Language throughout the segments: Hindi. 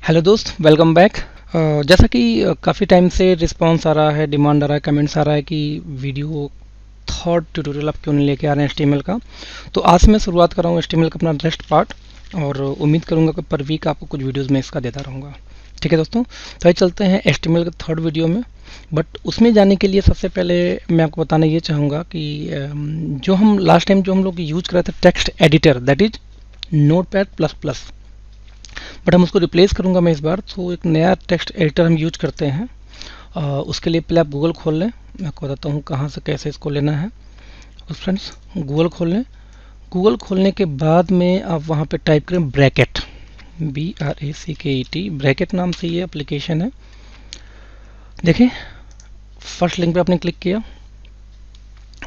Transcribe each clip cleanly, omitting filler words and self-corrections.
हेलो दोस्त, वेलकम बैक। जैसा कि काफ़ी टाइम से रिस्पांस आ रहा है, डिमांड आ रहा है, कमेंट्स आ रहा है कि वीडियो थर्ड ट्यूटोरियल आप क्यों नहीं लेके आ रहे हैं HTML का। तो आज मैं शुरुआत कर रहा हूँ HTML का अपना नेक्स्ट पार्ट, और उम्मीद करूँगा कि पर वीक आपको कुछ वीडियोस में इसका देता रहूँगा। ठीक है दोस्तों, तो आइए चलते हैं HTML के थर्ड वीडियो में। बट उसमें जाने के लिए सबसे पहले मैं आपको बताना ये चाहूँगा कि जो हम लास्ट टाइम जो हम लोग यूज कर रहे थे text editor, that is Notepad++, but हम उसको रिप्लेस करूंगा मैं इस बार। तो एक नया टेक्स्ट एडिटर हम यूज करते हैं। उसके लिए पहले आप गूगल खोल लें। मैं आपको बताता हूँ कहाँ से कैसे इसको लेना है। तो फ्रेंड्स, गूगल खोल लें। गूगल खोलने के बाद में आप वहाँ पे टाइप करें ब्रैकेट, BRACKET, ब्रैकेट नाम से ये एप्लीकेशन है। देखिए, फर्स्ट लिंक पे आपने क्लिक किया,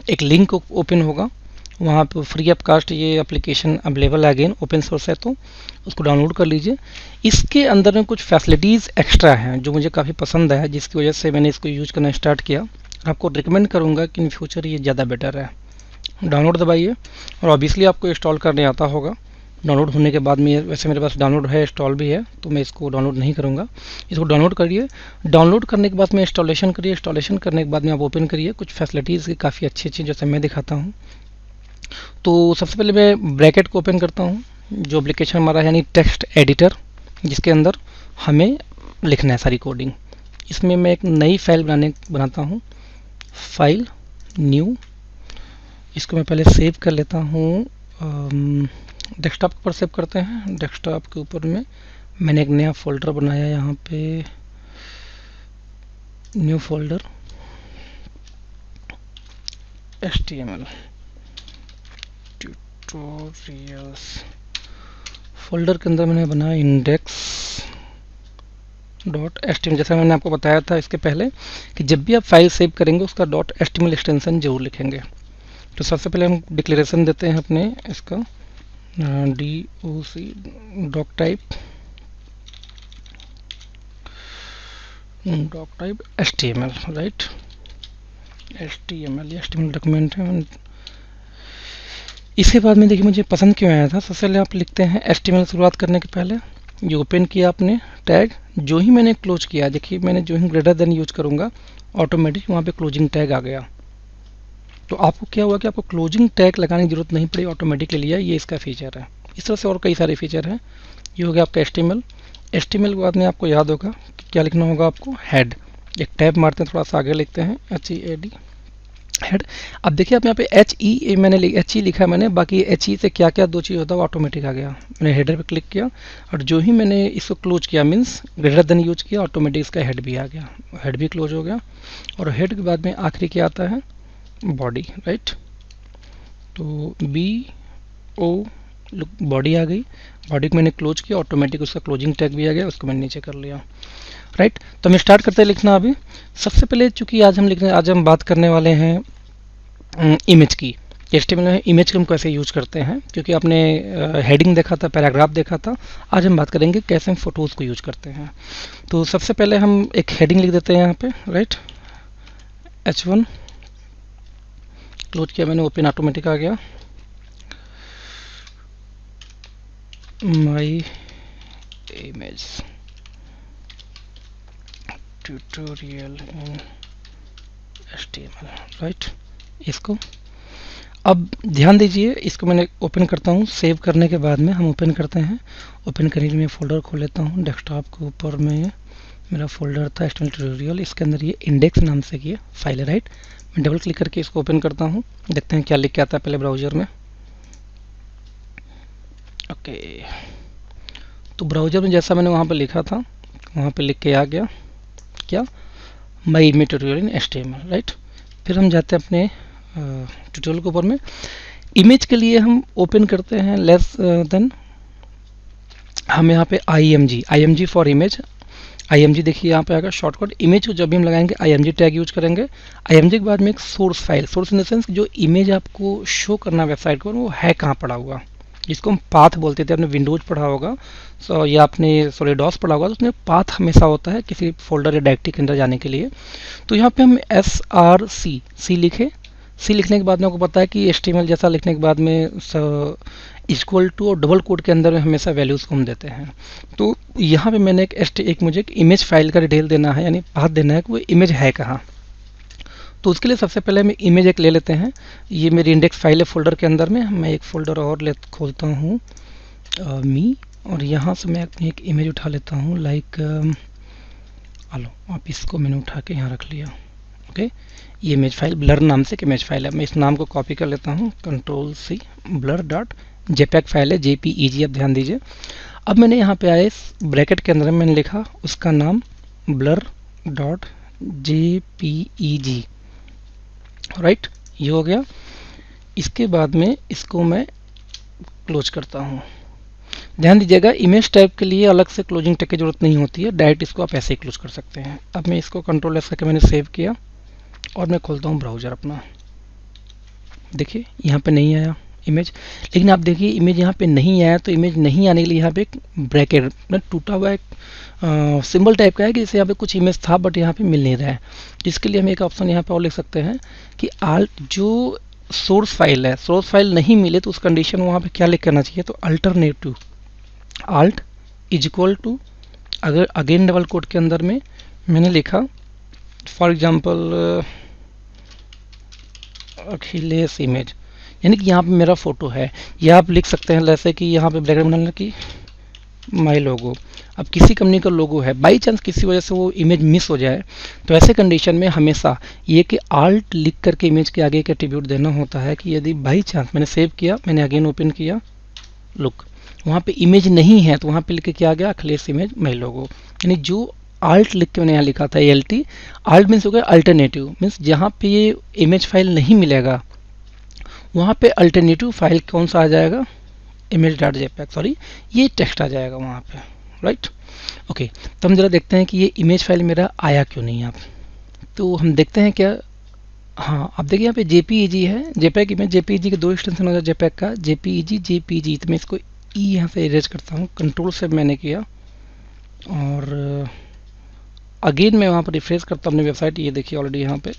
एक लिंक ओपन होगा, वहाँ पर फ्री ऑफ कास्ट ये एप्लीकेशन अवेलेबल है। अगेन ओपन सोर्स है, तो उसको डाउनलोड कर लीजिए। इसके अंदर में कुछ फैसिलिटीज़ एक्स्ट्रा हैं जो मुझे काफ़ी पसंद है, जिसकी वजह से मैंने इसको यूज करना स्टार्ट किया। आपको रिकमेंड करूँगा कि इन फ्यूचर ये ज़्यादा बेटर है। डाउनलोड दबाइए, और ऑब्वियसली आपको इंस्टॉल करने आता होगा। डाउनलोड होने के बाद में, वैसे मेरे पास डाउनलोड है, इंस्टॉल भी है, तो मैं इसको डाउनलोड नहीं करूँगा। इसको डाउनलोड करिए। डाउनलोड करने के बाद में इंस्टॉलेशन करिए। इंस्टॉलेशन करने के बाद में आप ओपन करिए। कुछ फैसिलिटीज़ की काफ़ी अच्छी अच्छी जैसे मैं दिखाता हूँ। तो सबसे पहले मैं ब्रैकेट को ओपन करता हूँ, जो एप्लीकेशन हमारा है, यानी टेक्स्ट एडिटर, जिसके अंदर हमें लिखना है सारी कोडिंग। इसमें मैं एक नई फाइल बनाता हूँ। फाइल न्यू, इसको मैं पहले सेव कर लेता हूँ। डेस्कटॉप पर सेव करते हैं। डेस्कटॉप के ऊपर में मैंने एक नया फोल्डर बनाया, यहाँ पे new folder HTML tutorials. Folder के अंदर मैंने बनाया index.html। जैसा मैंने आपको बताया था इसके पहले कि जब भी आप फाइल सेव करेंगे उसका .html एक्सटेंशन जरूर लिखेंगे। तो सबसे पहले हम डिक्लेरेशन देते हैं अपने इसका doc type HTML, right. HTML document है। इसके बाद में देखिए मुझे पसंद क्यों आया था। सबसे पहले आप लिखते हैं HTML शुरुआत करने के पहले, ये ओपन किया आपने टैग, जो ही मैंने क्लोज किया, देखिए मैंने जो ही ग्रेटर देन यूज करूंगा ऑटोमेटिक वहाँ पे क्लोजिंग टैग आ गया। तो आपको क्या हुआ कि आपको क्लोजिंग टैग लगाने की जरूरत नहीं पड़ी, ऑटोमेटिक ले लिया। ये इसका फीचर है। इस तरह से और कई सारे फीचर हैं। ये हो गया आपका HTML। HTML के बाद में आपको याद होगा कि क्या लिखना होगा आपको, हेड। एक टैब मारते हैं, थोड़ा सा आगे लिखते हैं HEAD, हेड। अब देखिए आप यहाँ पे HE मैंने HE लिखा है मैंने, बाकी HE से क्या क्या दो चीज़ होता है वो ऑटोमेटिक आ गया। मैंने हेडर पे क्लिक किया, और जो ही मैंने इसको क्लोज किया, मीन्स ग्रेटर देन यूज किया, ऑटोमेटिक इसका हेड भी आ गया। हेड भी क्लोज हो गया। और हेड के बाद में आखिरी क्या आता है, बॉडी, राइट। तो BO बॉडी आ गई। बॉडी को मैंने क्लोज किया, ऑटोमेटिक उसका क्लोजिंग टैग भी आ गया, उसको मैंने नीचे कर लिया, राइट। तो हम स्टार्ट करते हैं लिखना अभी। सबसे पहले चूंकि आज हम बात करने वाले हैं इमेज की। HTML में इमेज को हम कैसे यूज करते हैं, क्योंकि आपने हेडिंग देखा था, पैराग्राफ देखा था। आज हम बात करेंगे कैसे हम फोटोज़ को यूज करते हैं। तो सबसे पहले हम एक हेडिंग लिख देते हैं यहाँ पे, राइट। H1 क्लोज किया मैंने, ओपन ऑटोमेटिक आ गया। My image tutorial in HTML, right. इसको अब ध्यान दीजिए, इसको मैंने ओपन करता हूँ। सेव करने के बाद में हम ओपन करते हैं। ओपन करने के लिए मैं फोल्डर खोल लेता हूँ। डेस्कटॉप के ऊपर में मेरा फोल्डर था HTML ट्यूटोरियल, इसके अंदर ये इंडेक्स नाम से ये फाइल है, राइट। मैं डबल क्लिक करके इसको ओपन करता हूँ, देखते हैं क्या लिख के आता है पहले ब्राउजर में। ओके, तो ब्राउजर में जैसा मैंने वहाँ पर लिखा था वहाँ पे लिख के आ गया क्या, my image tutorial in HTML, right. फिर हम जाते हैं अपने ट्यूटोरियल के ऊपर में। इमेज के लिए हम ओपन करते हैं लेस देन, हम यहाँ पे IMG फॉर इमेज। IMG देखिए यहाँ पे आएगा शॉर्टकट। इमेज को जब भी हम लगाएंगे IMG टैग यूज करेंगे। IMG के बाद में एक source file, source in the sense जो इमेज आपको शो करना वेबसाइट पर वो है कहाँ पड़ा हुआ, जिसको हम पाथ बोलते थे। आपने विंडोज पढ़ा होगा या आपने डॉस पढ़ा होगा, तो उसमें पाथ हमेशा होता है किसी फोल्डर या डायरेक्टरी के अंदर जाने के लिए। तो यहाँ पे हम SRC लिखे, सी लिखने के बाद में आपको पता है कि HTML जैसा लिखने के बाद में इक्वल टू और डबल कोट के अंदर में हमेशा वैल्यूज़ को हम देते हैं। तो यहाँ पे मैंने मुझे एक इमेज फाइल का डिटेल देना है, यानी पाथ देना है कि वो इमेज है कहाँ। तो उसके लिए सबसे पहले हम इमेज एक ले लेते हैं। ये मेरी इंडेक्स फाइल है फोल्डर के अंदर में। मैं एक फ़ोल्डर और खोलता हूँ मी, और यहाँ से मैं अपनी एक इमेज उठा लेता हूँ लाइक आलो, आप इसको मैंने उठा के यहाँ रख लिया। ओके, ये इमेज फाइल ब्लर नाम से एक इमेज फाइल है। मैं इस नाम को कॉपी कर लेता हूँ, Ctrl+C, blur dot JPEG file है, JPEG, आप ध्यान दीजिए। अब मैंने यहाँ पे आए ब्रैकेट के अंदर मैंने लिखा उसका नाम ब्लर डॉट JPEG, राइट, ये हो गया। इसके बाद में इसको मैं क्लोज करता हूँ। ध्यान दीजिएगा, इमेज टाइप के लिए अलग से क्लोजिंग टैग की जरूरत नहीं होती है, डायरेक्ट इसको आप ऐसे ही क्लोज कर सकते हैं। अब मैं इसको Ctrl+S करके मैंने सेव किया और मैं खोलता हूँ ब्राउज़र अपना। देखिए यहाँ पे नहीं आया इमेज, लेकिन आप देखिए इमेज यहाँ पे नहीं आया। तो इमेज नहीं आने के लिए यहाँ पे एक ब्रैकेट टूटा हुआ एक सिंबल टाइप का है कि जैसे यहाँ पे कुछ इमेज था बट यहाँ पे मिल नहीं रहा है। इसके लिए हम एक ऑप्शन यहाँ पे और लिख सकते हैं कि आल्ट, जो सोर्स फाइल है, सोर्स फाइल नहीं मिले तो उस कंडीशन में वहाँ पे क्या लिख करना चाहिए, तो alternative alt is equal to, अगर अगेन डबल कोट के अंदर में मैंने लिखा फॉर एग्जांपल अखिलेश इमेज, यानी कि यहाँ पे मेरा फोटो है। या आप लिख सकते हैं जैसे कि यहाँ पे ब्रैकेट बनाना कि माई लोगो। अब किसी कंपनी का लोगो है, बाई चांस किसी वजह से वो इमेज मिस हो जाए, तो ऐसे कंडीशन में हमेशा ये कि आल्ट लिख करके इमेज के आगे एक एट्रीब्यूट देना होता है कि यदि बाई चांस मैंने सेव किया, मैंने अगेन ओपन किया, लुक वहाँ पे इमेज नहीं है, तो वहाँ पे लिख के क्या आ गया, अखिलेश इमेज माई लोगो। यानी जो आल्ट लिख के मैंने यहाँ लिखा था ALT, आल्ट मीन्स हो गया अल्टरनेटिव, मीन्स जहाँ पे ये इमेज फाइल नहीं मिलेगा वहाँ पे अल्टरनेटिव फाइल कौन सा आ जाएगा, image.jpg, सॉरी ये टेक्स्ट आ जाएगा वहाँ पे, राइट। ओके, तो हम जरा देखते हैं कि ये इमेज फाइल मेरा आया क्यों नहीं। आप तो हम देखते हैं क्या, हाँ आप देखिए यहाँ पे JPEG है, JPEG इमेज, JPEG के दो एक्सटेंशन हो जाए JPEG का, JPEG। तो मैं इसको यहाँ से इरेज करता हूँ, कंट्रोल से मैंने किया और अगेन मैं वहाँ पर रिफ्रेश करता हूँ अपनी वेबसाइट। ये देखिए ऑलरेडी यहाँ पे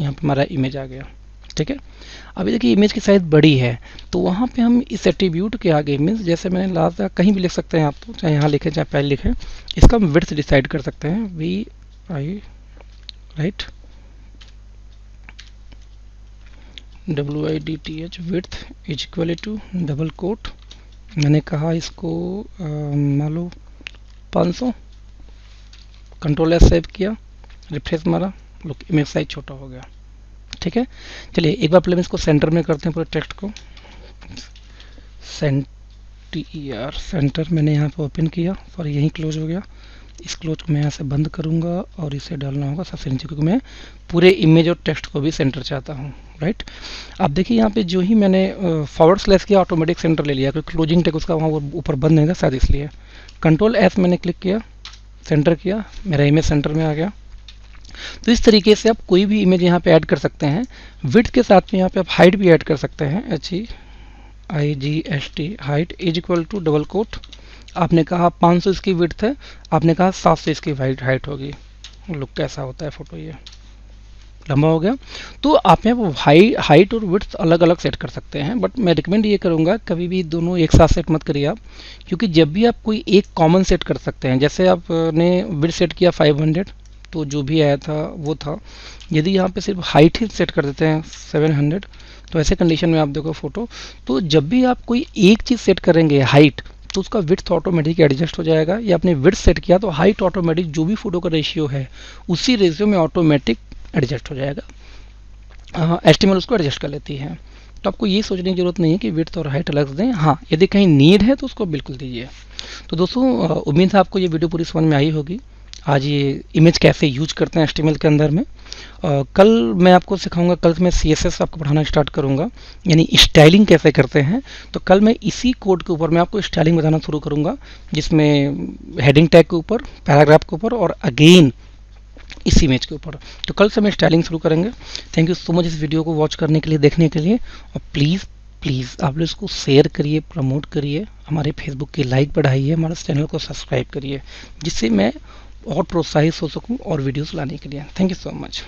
हमारा इमेज आ गया, ठीक है। अभी देखिए इमेज की साइज बड़ी है, तो वहाँ पे हम इस एट्रीब्यूट के आगे मीन्स जैसे मैंने लास्ट कहीं भी लिख सकते हैं आप, तो चाहे यहाँ लिखें चाहे पहले लिखें, इसका हम विड्थ डिसाइड कर सकते हैं, VI, right, WIDTH, width is equal to double quote, मैंने कहा इसको मान लो 500, Ctrl+S सेव किया, रिफ्रेश मारा, लुक इमेज साइज छोटा हो गया, ठीक है। चलिए एक बार पहले इसको सेंटर में करते हैं, पूरे टेक्स्ट को सेंटर मैंने यहाँ पे ओपन किया, सॉरी यहीं क्लोज हो गया। इस क्लोज को मैं यहाँ से बंद करूँगा और इसे डालना होगा सबसे नीचे, क्योंकि मैं पूरे इमेज और टेक्स्ट को भी सेंटर चाहता हूँ, राइट। अब देखिए यहाँ पे जो ही मैंने फॉरवर्ड स्लैश किया ऑटोमेटिक सेंटर ले लिया, क्योंकि क्लोजिंग टेक उसका वहाँ ऊपर बंद नहीं था शायद इसलिए। Ctrl+S मैंने क्लिक किया, सेंटर किया, मेरा इमेज सेंटर में आ गया। तो इस तरीके से आप कोई भी इमेज यहाँ पे ऐड कर सकते हैं। विड्थ के साथ में यहाँ पे आप हाइट भी ऐड कर सकते हैं, HEIGHT, height is equal to double quote, आपने कहा 500 इसकी विड्थ है, आपने कहा 700 इसकी हाइट होगी। लुक कैसा होता है फोटो, ये लंबा हो गया। तो आप यहाँ पर हाइट और विड्थ अलग अलग सेट कर सकते हैं, बट मैं रिकमेंड ये करूँगा कभी भी दोनों एक साथ सेट मत करिए आप, क्योंकि जब भी आप कोई एक कॉमन सेट कर सकते हैं, जैसे आपने विड्थ सेट किया 500, तो जो भी आया था वो था। यदि यहाँ पे सिर्फ हाइट ही सेट कर देते हैं 700, तो ऐसे कंडीशन में आप देखो फोटो, तो जब भी आप कोई एक चीज़ सेट करेंगे हाइट, तो उसका विड्थ ऑटोमेटिक एडजस्ट हो जाएगा। या आपने विड्थ सेट किया तो हाइट ऑटोमेटिक जो भी फोटो का रेशियो है उसी रेशियो में ऑटोमेटिक एडजस्ट हो जाएगा। HTML उसको एडजस्ट कर लेती है। तो आपको ये सोचने की जरूरत नहीं है कि विड्थ और हाइट अलग दें, हाँ यदि कहीं नीड है तो उसको बिल्कुल दीजिए। तो दोस्तों उम्मीद है आपको ये वीडियो पूरी समझ में आई होगी। आज ये इमेज कैसे यूज करते हैं HTML के अंदर में। कल मैं आपको सिखाऊंगा, कल मैं CSS आपको पढ़ाना स्टार्ट करूंगा, यानी स्टाइलिंग कैसे करते हैं। तो कल मैं इसी कोड के ऊपर मैं आपको स्टाइलिंग बताना शुरू करूंगा, जिसमें हेडिंग टैग के ऊपर, पैराग्राफ के ऊपर और अगेन इस इमेज के ऊपर। तो कल से मैं स्टाइलिंग शुरू करेंगे। थैंक यू सो मच इस वीडियो को वॉच करने के लिए, देखने के लिए। और प्लीज़ आप लोग इसको शेयर करिए, प्रमोट करिए, हमारे फेसबुक की लाइक बढ़ाइए, हमारे चैनल को सब्सक्राइब करिए, जिससे मैं और प्रोत्साहित हो सकूं और वीडियोस लाने के लिए। Thank you so much.